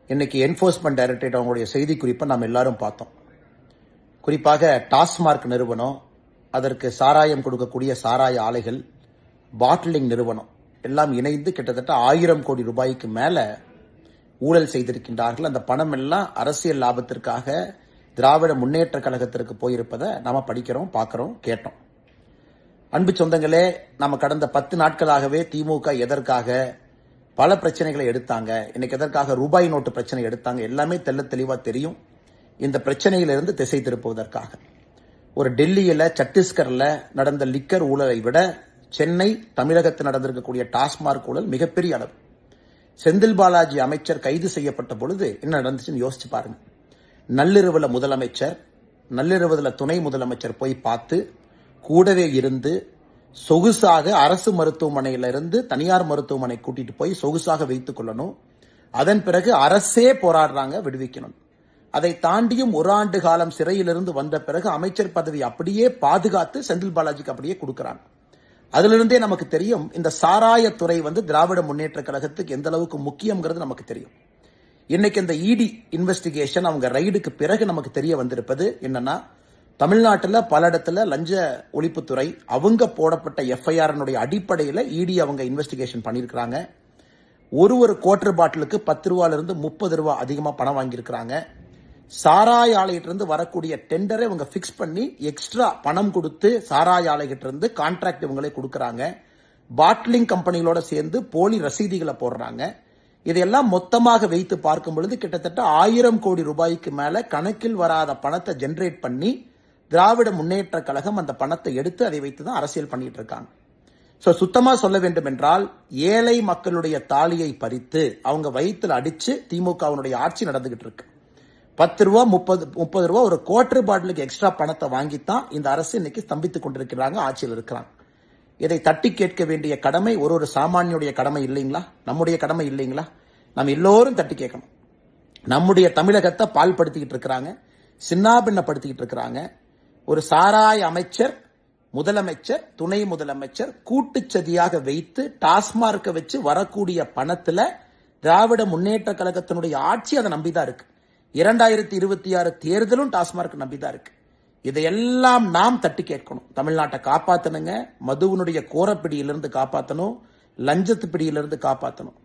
இன்னைக்கு enforcement directorate அவங்களுடைய செய்தி குறிப்பை நாம் எல்லாரும் பார்த்தோம். குறிப்பாக டாஸ்மார்க் நிறுவனம், அதற்கு சாராயம் கொடுக்கக்கூடிய சாராய ஆலைகள், பாட்டிலிங் நிறுவனம் எல்லாம் இணைந்து கிட்டத்தட்ட 1000 கோடி ரூபாய்க்கு மேல ஊழல் செய்திருக்கின்றார்கள். அந்த பணம் எல்லாம் அரசியல் லாபத்திற்காக திராவிட முன்னேற்ற கழகத்திற்கு போயிருப்பதை நாம படிக்கிறோம், பார்க்கிறோம், கேட்டோம். அன்பு சொந்தங்களே, நம்ம கடந்த 10 நாட்களாகவே திமுக எதற்காக பல பிரச்சனைகளை எடுத்தாங்க, இன்னைக்கு எதற்காக ரூபாய் நோட்டு பிரச்சனை எடுத்தாங்க, எல்லாமே தெளிவா தெரியும். இந்த பிரச்சனையிலிருந்து திசை திருப்புவதற்காக ஒரு டெல்லியில, சத்தீஸ்கர்ல நடந்த லிக்கர் ஊழலை விட சென்னை, தமிழகத்தில் நடந்திருக்கக்கூடிய டாஸ்மார்க் ஊழல் மிகப்பெரிய அளவு. செந்தில் பாலாஜி அமைச்சர் கைது செய்யப்பட்ட பொழுது என்ன நடந்துச்சுன்னு யோசிச்சு பாருங்க. நள்ளிரவுல முதலமைச்சர், நள்ளிரவுல துணை முதலமைச்சர் போய் பார்த்து கூடவே இருந்து சொகுசாக அரசு மருத்துவமனையில இருந்து தனியார் மருத்துவமனை கூட்டிட்டு போய் சொகுசாக வைத்துக் கொள்ளணும். அதன் பிறகு அரசே போராடுறாங்க விடுவிக்கணும். அதை தாண்டியும் 1 ஆண்டு காலம் சிறையிலிருந்து வந்த பிறகு அமைச்சர் பதவி அப்படியே பாதுகாத்து செந்தில் பாலாஜிக்கு அப்படியே கொடுக்கிறாங்க. அதிலிருந்தே நமக்கு தெரியும் இந்த சாராயத்துறை திராவிட முன்னேற்ற கழகத்துக்கு எந்த அளவுக்கு முக்கியம்ங்கிறது நமக்கு தெரியும். இன்னைக்கு இந்த இடி இன்வெஸ்டிகேஷன் அவங்க ரைடுக்கு பிறகு நமக்கு தெரிய வந்திருப்பது என்னன்னா, தமிழ்நாட்டில் பல இடத்துல லஞ்ச ஒழிப்புத்துறை அவங்க போடப்பட்ட எஃப்ஐஆர் அடிப்படையில் இடி அவங்க இன்வெஸ்டிகேஷன் பண்ணியிருக்கிறாங்க. ஒரு குவார்டர் பாட்டிலுக்கு 10 ரூபாயிலிருந்து 30 ரூபாய் அதிகமா பணம் வாங்கியிருக்கிறாங்க. சாராய ஆலையிட்டிருந்து வரக்கூடிய டெண்டரை இவங்க பிக்ஸ் பண்ணி எக்ஸ்ட்ரா பணம் கொடுத்து சாராய ஆலைகிட்ட இருந்து கான்ட்ராக்ட் இவங்களே கொடுக்கறாங்க. பாட்லிங் கம்பெனிகளோட சேர்ந்து போலி ரசீதிகளை போடுறாங்க. இதையெல்லாம் மொத்தமாக வைத்து பார்க்கும் பொழுது கிட்டத்தட்ட 1000 கோடி ரூபாய்க்கு மேல கணக்கில் வராத பணத்தை ஜெனரேட் பண்ணி திராவிட முன்னேற்ற கழகம் அந்த பணத்தை எடுத்து அதை வைத்துதான் அரசியல் பண்ணிட்டு இருக்காங்க. சுத்தமா சொல்ல வேண்டும் என்றால், ஏழை மக்களுடைய தாலியை பறித்து அவங்க வயிற்றுல அடிச்சு திமுகவினுடைய ஆட்சி நடந்துகிட்டு இருக்கு. 10 ரூபா 30 ரூபா ஒரு குவார்டர் பாட்டிலுக்கு எக்ஸ்ட்ரா பணத்தை வாங்கித்தான் இந்த அரசு இன்னைக்கு ஸ்தம்பித்துக் கொண்டிருக்கிறாங்க, ஆட்சியில் இருக்கிறாங்க. இதை தட்டி கேட்க வேண்டிய கடமை ஒரு சாமானியுடைய கடமை இல்லைங்களா? நம்முடைய கடமை இல்லைங்களா? நம்ம எல்லோரும் தட்டி கேட்கணும். நம்முடைய தமிழகத்தை பால்படுத்திக்கிட்டு இருக்கிறாங்க, சின்னாபின்னப்படுத்திக்கிட்டு இருக்கிறாங்க. ஒரு சாராய அமைச்சர், முதலமைச்சர், துணை முதலமைச்சர் கூட்டுச்சதியாக வைத்து டாஸ்மார்க்கை வச்சு வரக்கூடிய பணத்துல திராவிட முன்னேற்ற கழகத்தினுடைய ஆட்சி அதை நம்பிதான் இருக்கு. 2026 தேர்தலும் டாஸ்மார்க் நம்பிதான் இருக்கு. இதையெல்லாம் நாம் தட்டி கேட்கணும். தமிழ்நாட்டை காப்பாத்தணுங்க, மதுவினுடைய கோரப்பிடியிலிருந்து காப்பாற்றணும், லஞ்சத்து பிடியிலிருந்து காப்பாற்றணும்.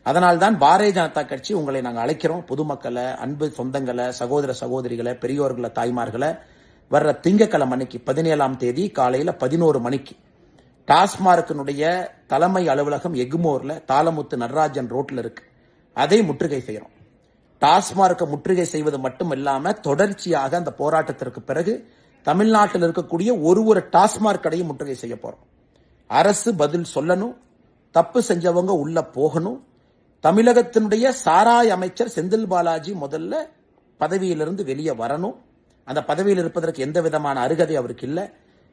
அதனால்தான் பாரதிய ஜனதா கட்சி உங்களை நாங்கள் அழைக்கிறோம். பொதுமக்களை, அன்பு சொந்தங்களை, சகோதர சகோதரிகளை, பெரியோர்களை, தாய்மார்களை வர்ற திங்கட்கிழமை அன்னைக்கு 17ஆம் தேதி காலையில 11 மணிக்கு டாஸ்மார்க்கினுடைய தலைமை அலுவலகம் எக்மோர்ல தாளமுத்து நடராஜன் ரோட்ல இருக்கு. அதை முற்றுகை செய்யறோம். டாஸ்மார்க்கை முற்றுகை செய்வது மட்டும் இல்லாம தொடர்ச்சியாக அந்த போராட்டத்திற்கு பிறகு தமிழ்நாட்டில் இருக்கக்கூடிய ஒரு டாஸ்மார்க் கடையும் முற்றுகை செய்ய போறோம். அரசு பதில் சொல்லணும், தப்பு செஞ்சவங்க உள்ள போகணும். தமிழகத்தினுடைய சாராய அமைச்சர் செந்தில் பாலாஜி முதல்ல பதவியிலிருந்து வெளியே வரணும். அந்த பதவியில் இருப்பதற்கு எந்த விதமான அருகதை அவருக்கு இல்ல.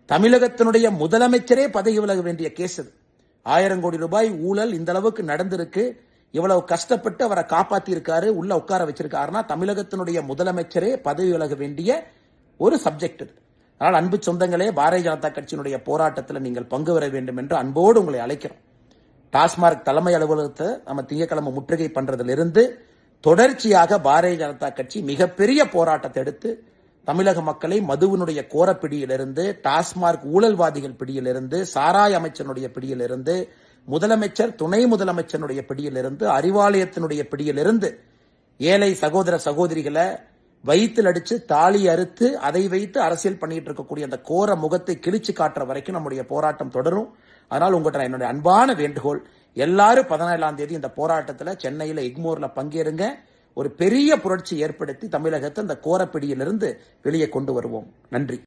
தமிழகத்தினுடைய முதலமைச்சரே பதவி விலக வேண்டிய கேஸ் அது. 1000 கோடி ரூபாய் ஊழல் இந்த அளவுக்கு நடந்திருக்கு. இவ்வளவு கஷ்டப்பட்டு அவரை காப்பாத்தி இருக்காரு, உள்ள உட்கார வச்சிருக்காருன்னா தமிழகத்தினுடைய முதலமைச்சரே பதவி விலக வேண்டிய ஒரு சப்ஜெக்ட் இது. அதனால் அன்பு சொந்தங்களே, பாரதிய ஜனதா கட்சியினுடைய போராட்டத்தில் நீங்கள் பங்கு பெற வேண்டும் என்று அன்போடு உங்களை அழைக்கிறோம். டாஸ்மார்க் தலைமை அலுவலகத்தை நம்ம திங்கட்கிழமை முற்றுகை பண்றதிலிருந்து தொடர்ச்சியாக பாரதிய ஜனதா கட்சி மிகப்பெரிய போராட்டத்தை எடுத்து தமிழக மக்களை மதுவினுடைய கோரப்பிடியிலிருந்து, டாஸ்மார்க் ஊழல்வாதிகள் பிடியிலிருந்து, சாராய அமைச்சனுடைய பிடியிலிருந்து, முதலமைச்சர், துணை முதலமைச்சருடைய பிடியிலிருந்து, அறிவாலயத்தினுடைய பிடியிலிருந்து ஏழை சகோதர சகோதரிகளை வயிற்றில் அடிச்சு தாலி அறுத்து அதை வைத்து அரசியல் பண்ணிட்டு இருக்கக்கூடிய அந்த கோர முகத்தை கிழிச்சு காட்டுற வரைக்கும் நம்முடைய போராட்டம் தொடரும். அதனால் உங்கள்கிட்ட என்னுடைய அன்பான வேண்டுகோள், எல்லாரும் 17ஆம் தேதி இந்த போராட்டத்தில் சென்னையில எக்மோர்ல பங்கேறுங்க. ஒரு பெரிய புரட்சி ஏற்படுத்தி தமிழகத்தை அந்த கோரப்பிடியிலிருந்து வெளியே கொண்டு வருவோம். நன்றி.